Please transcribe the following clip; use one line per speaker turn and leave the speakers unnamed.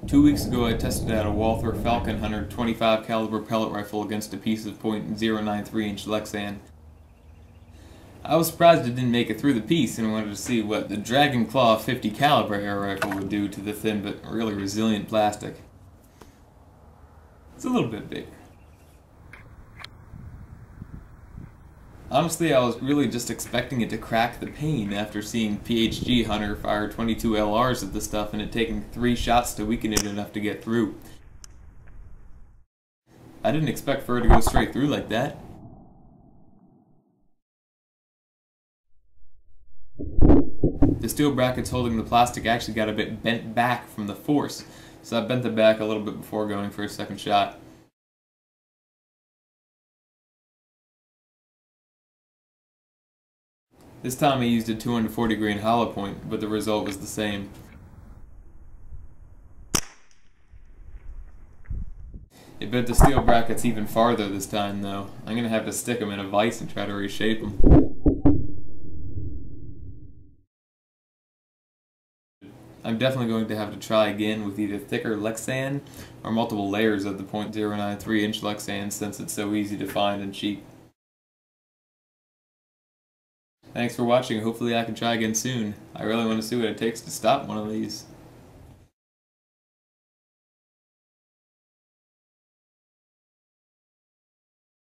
2 weeks ago I tested out a Walther Falcon Hunter 25 caliber pellet rifle against a piece of .093-inch Lexan. I was surprised it didn't make it through the piece and wanted to see what the Dragon Claw 50 caliber air rifle would do to the thin but really resilient plastic. It's a little bit bigger. Honestly, I was really just expecting it to crack the pane after seeing PHG Hunter fire 22 LRs at the stuff and it taking 3 shots to weaken it enough to get through. I didn't expect for it to go straight through like that. The steel brackets holding the plastic actually got a bit bent back from the force, so I bent them back a little bit before going for a second shot. This time I used a 240 grain hollow point, but the result was the same. It bent the steel brackets even farther this time though. I'm gonna have to stick them in a vise and try to reshape them. I'm definitely going to have to try again with either thicker Lexan or multiple layers of the .093-inch Lexan since it's so easy to find and cheap. Thanks for watching. Hopefully I can try again soon. I really want to see what it takes to stop one of these.